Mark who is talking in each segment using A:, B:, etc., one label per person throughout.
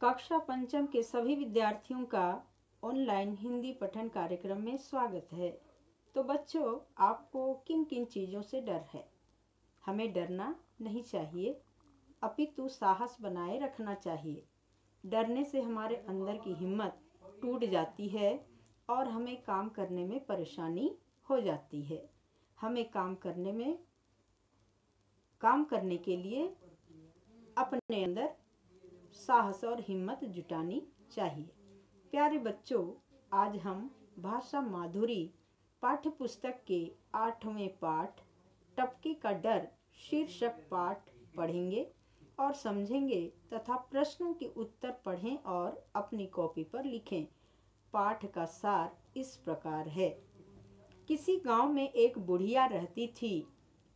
A: कक्षा पंचम के सभी विद्यार्थियों का ऑनलाइन हिंदी पठन कार्यक्रम में स्वागत है। तो बच्चों, आपको किन किन चीज़ों से डर है? हमें डरना नहीं चाहिए, अपितु साहस बनाए रखना चाहिए। डरने से हमारे अंदर की हिम्मत टूट जाती है और हमें काम करने में परेशानी हो जाती है। हमें काम करने के लिए अपने अंदर साहस और हिम्मत जुटानी चाहिए। प्यारे बच्चों, आज हम भाषा माधुरी पाठ्य पुस्तक के 8वें पाठ टपके का डर शीर्षक पाठ पढ़ेंगे और समझेंगे तथा प्रश्नों के उत्तर पढ़ें और अपनी कॉपी पर लिखें। पाठ का सार इस प्रकार है। किसी गांव में एक बुढ़िया रहती थी।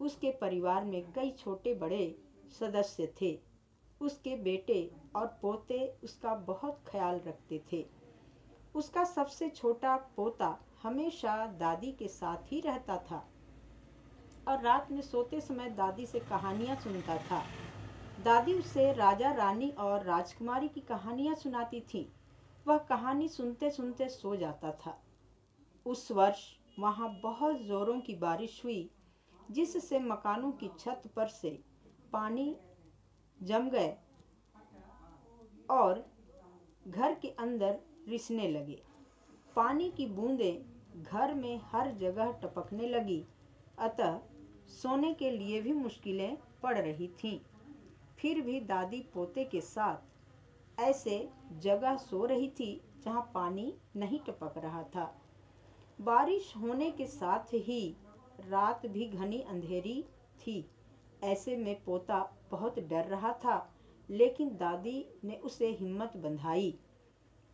A: उसके परिवार में कई छोटे बड़े सदस्य थे। उसके बेटे और पोते उसका बहुत ख्याल रखते थे। उसका सबसे छोटा पोता हमेशा दादी के साथ ही रहता था और रात में सोते समय दादी से कहानियाँ सुनता था। दादी उसे राजा रानी और राजकुमारी की कहानियाँ सुनाती थी। वह कहानी सुनते सुनते सो जाता था। उस वर्ष वहाँ बहुत जोरों की बारिश हुई, जिससे मकानों की छत पर से पानी जम गए और घर के अंदर रिसने लगे। पानी की बूंदें घर में हर जगह टपकने लगी, अतः सोने के लिए भी मुश्किलें पड़ रही थीं। फिर भी दादी पोते के साथ ऐसे जगह सो रही थी जहां पानी नहीं टपक रहा था। बारिश होने के साथ ही रात भी घनी अंधेरी थी। ऐसे में पोता बहुत डर रहा था, लेकिन दादी ने उसे हिम्मत बंधाई।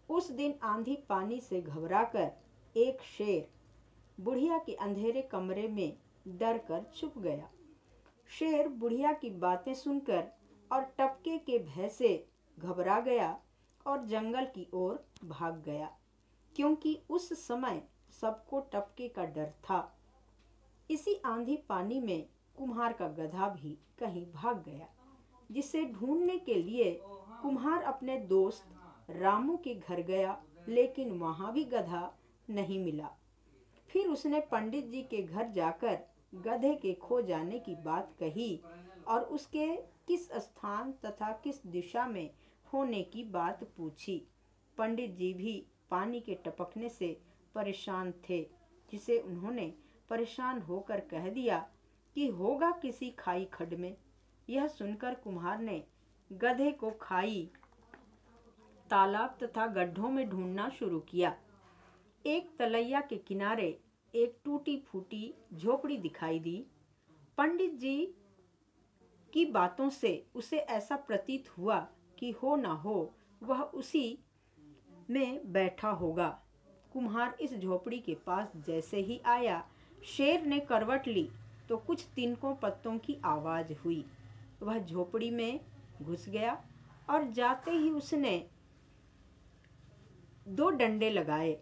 A: उस दिन आंधी पानी से घबराकर एक शेर बुढ़िया के अंधेरे कमरे में डर कर छुप गया। शेर बुढ़िया की बातें सुनकर और टपके के भय से घबरा गया और जंगल की ओर भाग गया, क्योंकि उस समय सबको टपके का डर था। इसी आंधी पानी में कुम्हार का गधा भी कहीं भाग गया, जिसे ढूंढने के लिए कुम्हार अपने दोस्त रामू के घर गया, लेकिन वहां भी गधा नहीं मिला। फिर उसने पंडित जी के घर जाकर गधे के खो जाने की बात कही और उसके किस स्थान तथा किस दिशा में होने की बात पूछी। पंडित जी भी पानी के टपकने से परेशान थे, जिसे उन्होंने परेशान होकर कह दिया कि होगा किसी खाई खड्ड में। यह सुनकर कुम्हार ने गधे को खाई, तालाब तथा गड्ढों में ढूंढना शुरू किया। एक तलैया के किनारे एक टूटी फूटी झोपड़ी दिखाई दी। पंडित जी की बातों से उसे ऐसा प्रतीत हुआ कि हो ना हो वह उसी में बैठा होगा। कुम्हार इस झोपड़ी के पास जैसे ही आया, शेर ने करवट ली तो कुछ तिनकों पत्तों की आवाज हुई। वह झोपड़ी में घुस गया और जाते ही उसने 2 डंडे लगाए।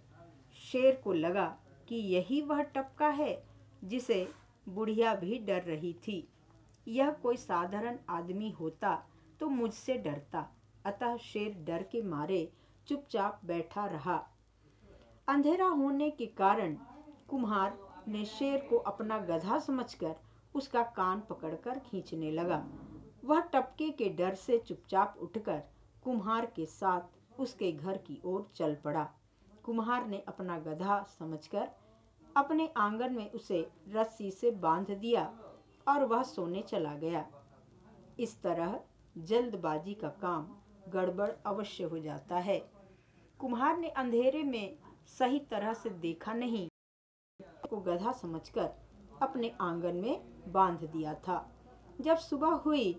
A: शेर को लगा कि यही वह टपका है जिसे बुढ़िया भी डर रही थी। यह कोई साधारण आदमी होता तो मुझसे डरता, अतः शेर डर के मारे चुपचाप बैठा रहा। अंधेरा होने के कारण कुम्हार ने शेर को अपना गधा समझकर उसका कान पकड़कर खींचने लगा। वह टपके के डर से चुपचाप उठकर कुम्हार के साथ उसके घर की ओर चल पड़ा। कुम्हार ने अपना गधा समझकर अपने आंगन में उसे रस्सी से बांध दिया और वह सोने चला गया। इस तरह जल्दबाजी का काम गड़बड़ अवश्य हो जाता है। कुम्हार ने अंधेरे में सही तरह से देखा नहीं, को गधा समझकर अपने आंगन में बांध दिया था। जब सुबह हुई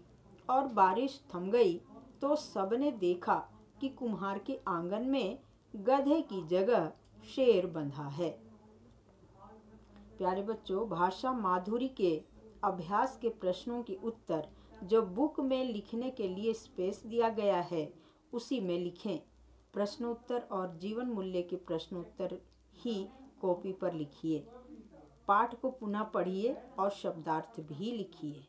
A: और बारिश थम गई तो सबने देखा कि कुम्हार के आंगन में गधे की जगह शेर बंधा है। प्यारे बच्चों, भाषा माधुरी के अभ्यास के प्रश्नों के उत्तर जो बुक में लिखने के लिए स्पेस दिया गया है, उसी में लिखें। प्रश्नोत्तर और जीवन मूल्य के प्रश्नोत्तर ही कॉपी पर लिखिए। पाठ को पुनः पढ़िए और शब्दार्थ भी लिखिए।